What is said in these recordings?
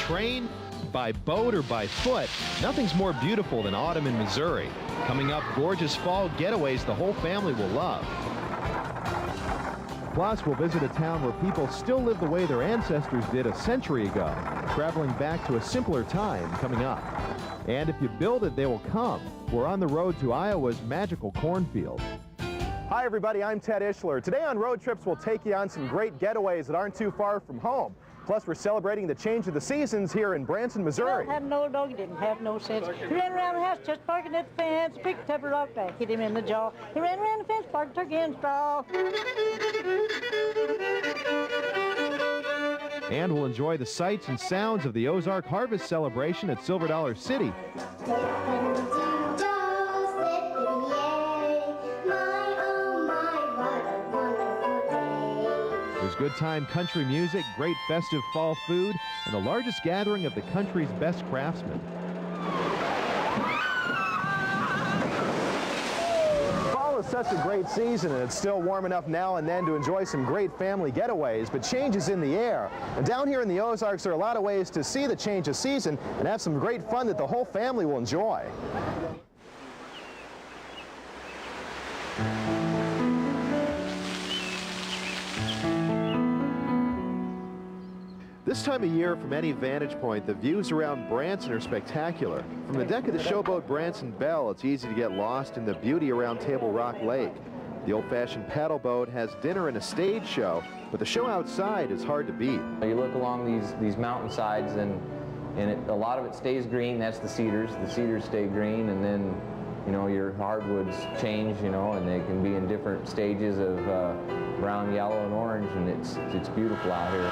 train, by boat, or by foot, nothing's more beautiful than autumn in Missouri. Coming up, gorgeous fall getaways the whole family will love. Plus, we'll visit a town where people still live the way their ancestors did a century ago, traveling back to a simpler time coming up. And if you build it, they will come. We're on the road to Iowa's magical cornfield. Hi everybody, I'm Ted Ishler. Today on Road Trips, we'll take you on some great getaways that aren't too far from home. Plus, we're celebrating the change of the seasons here in Branson, Missouri. Well, had an old dog, he didn't have no sense. He ran around the house just barking at the fence, picked up a rock back, hit him in the jaw. He ran around the fence, barked turkey and straw. And we'll enjoy the sights and sounds of the Ozark Harvest Celebration at Silver Dollar City. There's good time country music, great festive fall food, and the largest gathering of the country's best craftsmen. Fall is such a great season, and it's still warm enough now and then to enjoy some great family getaways, but change is in the air. And down here in the Ozarks, there are a lot of ways to see the change of season and have some great fun that the whole family will enjoy. This time of year, from any vantage point, the views around Branson are spectacular. From the deck of the showboat Branson Belle, it's easy to get lost in the beauty around Table Rock Lake. The old-fashioned paddle boat has dinner and a stage show, but the show outside is hard to beat. You look along these mountainsides, and a lot of it stays green. That's the cedars. The cedars stay green, and then, you know, your hardwoods change, you know, and they can be in different stages of brown, yellow, and orange, and it's beautiful out here.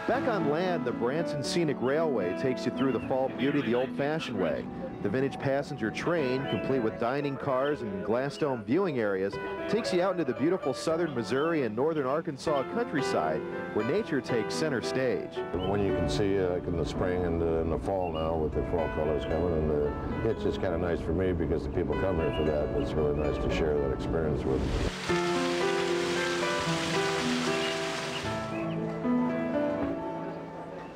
Back on land, the Branson Scenic Railway takes you through the fall beauty the old-fashioned way. The vintage passenger train, complete with dining cars and glass dome viewing areas, takes you out into the beautiful southern Missouri and northern Arkansas countryside, where nature takes center stage. When you can see like in the spring and in the fall now with the fall colors coming, and it's just kind of nice for me because the people come here for that. It's really nice to share that experience with them.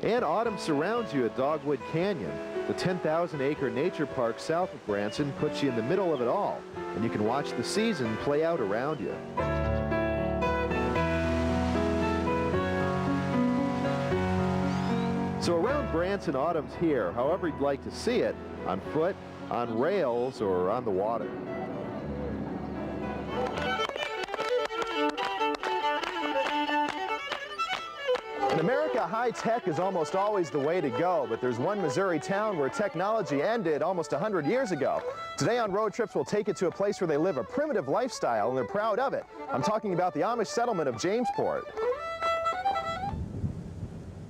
And autumn surrounds you at Dogwood Canyon. The 10,000-acre nature park south of Branson puts you in the middle of it all, and you can watch the season play out around you. So around Branson, autumn's here, however you'd like to see it, on foot, on rails, or on the water. In America, high tech is almost always the way to go, but there's one Missouri town where technology ended almost 100 years ago. Today on Road Trips, we'll take you to a place where they live a primitive lifestyle, and they're proud of it. I'm talking about the Amish settlement of Jamesport.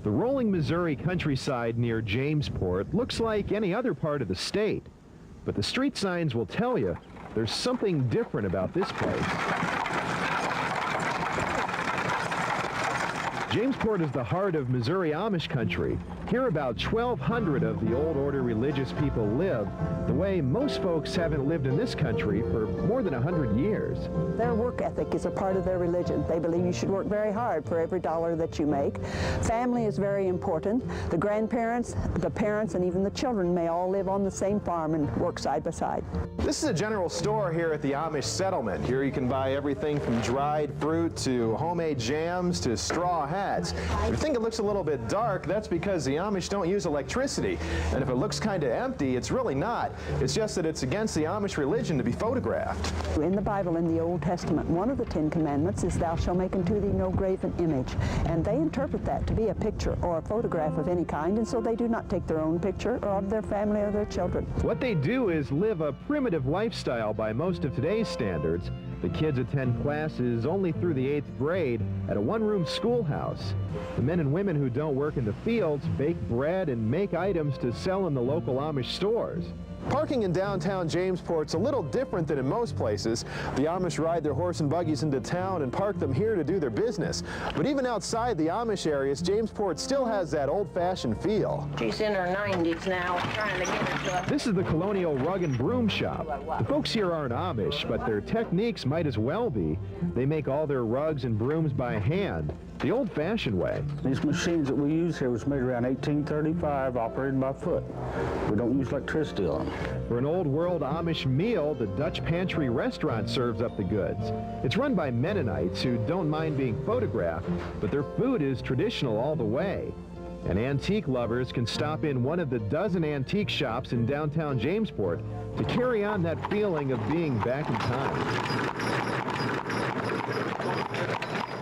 The rolling Missouri countryside near Jamesport looks like any other part of the state, but the street signs will tell you there's something different about this place. Jamesport is the heart of Missouri Amish country. Here about 1,200 of the old order religious people live, the way most folks haven't lived in this country for more than 100 years. Their work ethic is a part of their religion. They believe you should work very hard for every dollar that you make. Family is very important. The grandparents, the parents, and even the children may all live on the same farm and work side by side. This is a general store here at the Amish settlement. Here you can buy everything from dried fruit to homemade jams to straw hats. If you think it looks a little bit dark, that's because the Amish don't use electricity. And if it looks kind of empty, it's really not. It's just that it's against the Amish religion to be photographed. In the Bible, in the Old Testament, one of the 10 Commandments is thou shalt make unto thee no graven image. And they interpret that to be a picture or a photograph of any kind, and so they do not take their own picture or of their family or their children. What they do is live a primitive lifestyle by most of today's standards. The kids attend classes only through the 8th grade at a one-room schoolhouse. The men and women who don't work in the fields bake bread and make items to sell in the local Amish stores. Parking in downtown Jamesport's a little different than in most places. The Amish ride their horse and buggies into town and park them here to do their business. But even outside the Amish areas, Jamesport still has that old-fashioned feel. She's in her 90s now, trying to get her to... This is the Colonial Rug and Broom Shop. The folks here aren't Amish, but their techniques might as well be. They make all their rugs and brooms by hand, the old-fashioned way. These machines that we use here was made around 1835, operated by foot. We don't use electricity on them. For an old-world Amish meal, the Dutch Pantry restaurant serves up the goods. It's run by Mennonites who don't mind being photographed, but their food is traditional all the way. And antique lovers can stop in one of the dozen antique shops in downtown Jamesport to carry on that feeling of being back in time.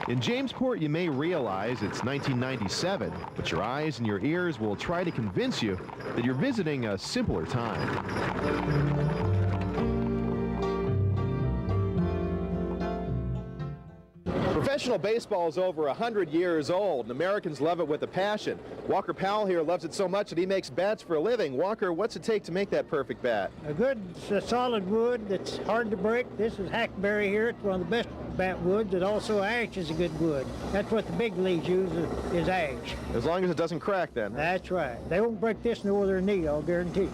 In Jamesport, you may realize it's 1997, but your eyes and your ears will try to convince you that you're visiting a simpler time. Professional baseball is over 100 years old, and Americans love it with a passion. Walker Powell here loves it so much that he makes bats for a living. Walker, what's it take to make that perfect bat? A good solid wood that's hard to break. This is hackberry here. It's one of the best bat woods. And also ash is a good wood. That's what the big leagues use is ash. As long as it doesn't crack, then. That's right. They won't break this nor their knee, I'll guarantee you.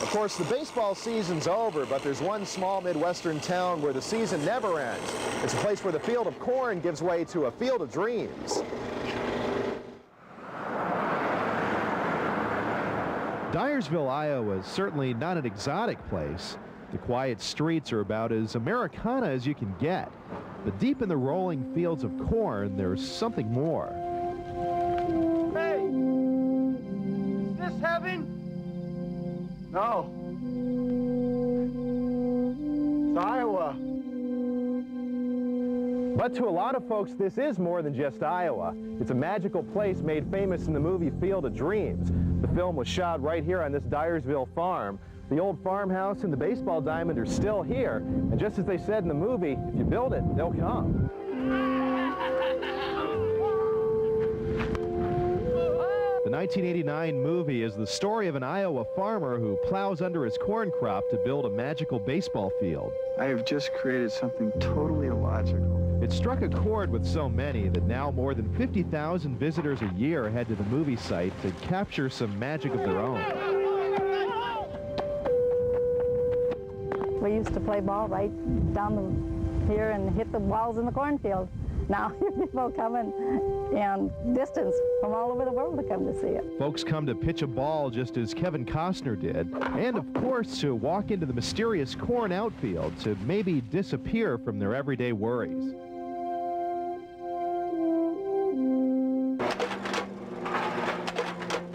Of course, the baseball season's over, but there's one small Midwestern town where the season never ends. It's a place where the field of corn gives way to a field of dreams. Dyersville, Iowa is certainly not an exotic place. The quiet streets are about as Americana as you can get. But deep in the rolling fields of corn, there's something more. Hey! Is this heaven? No. It's Iowa. But to a lot of folks, this is more than just Iowa. It's a magical place made famous in the movie Field of Dreams. The film was shot right here on this Dyersville farm. The old farmhouse and the baseball diamond are still here. And just as they said in the movie, if you build it, they'll come. The 1989 movie is the story of an Iowa farmer who plows under his corn crop to build a magical baseball field. I have just created something totally illogical. It struck a chord with so many that now more than 50,000 visitors a year head to the movie site to capture some magic of their own. We used to play ball right down here and hit the balls in the cornfield. Now people come in distance from all over the world to come to see it. Folks come to pitch a ball just as Kevin Costner did, and of course to walk into the mysterious corn outfield to maybe disappear from their everyday worries.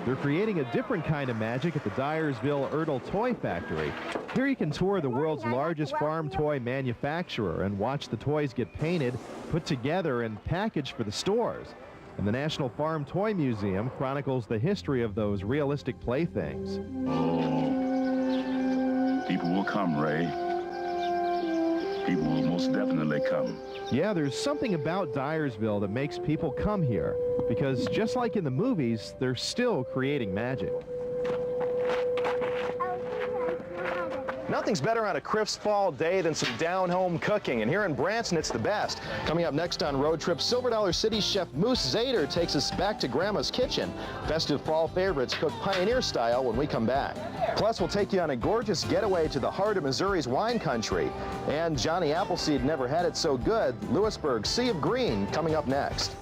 They're creating a different kind of magic at the Dyersville Ertl Toy Factory. Here you can tour the world's largest farm toy manufacturer and watch the toys get painted, put together, and packaged for the stores. And the National Farm Toy Museum chronicles the history of those realistic playthings. People will come, Ray. People will most definitely come. Yeah, there's something about Dyersville that makes people come here, because just like in the movies, they're still creating magic. Nothing's better on a crisp fall day than some down-home cooking, and here in Branson, it's the best. Coming up next on Road Trip, Silver Dollar City chef Moose Zader takes us back to Grandma's kitchen. Festive fall favorites cooked pioneer style when we come back. Plus, we'll take you on a gorgeous getaway to the heart of Missouri's wine country. And Johnny Appleseed never had it so good. Lewisburg's Sea of Green coming up next.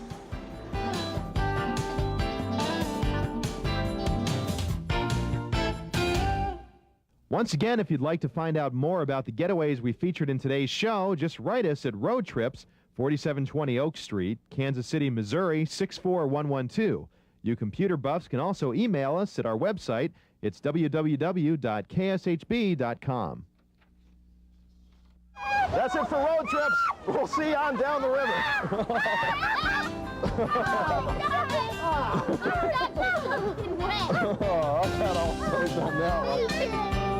Once again, if you'd like to find out more about the getaways we featured in today's show, just write us at Road Trips, 4720 Oak Street, Kansas City, Missouri, 64112. You computer buffs can also email us at our website. It's www.kshb.com. That's it for Road Trips. We'll see you on down the river. Oh, I've had all on that one.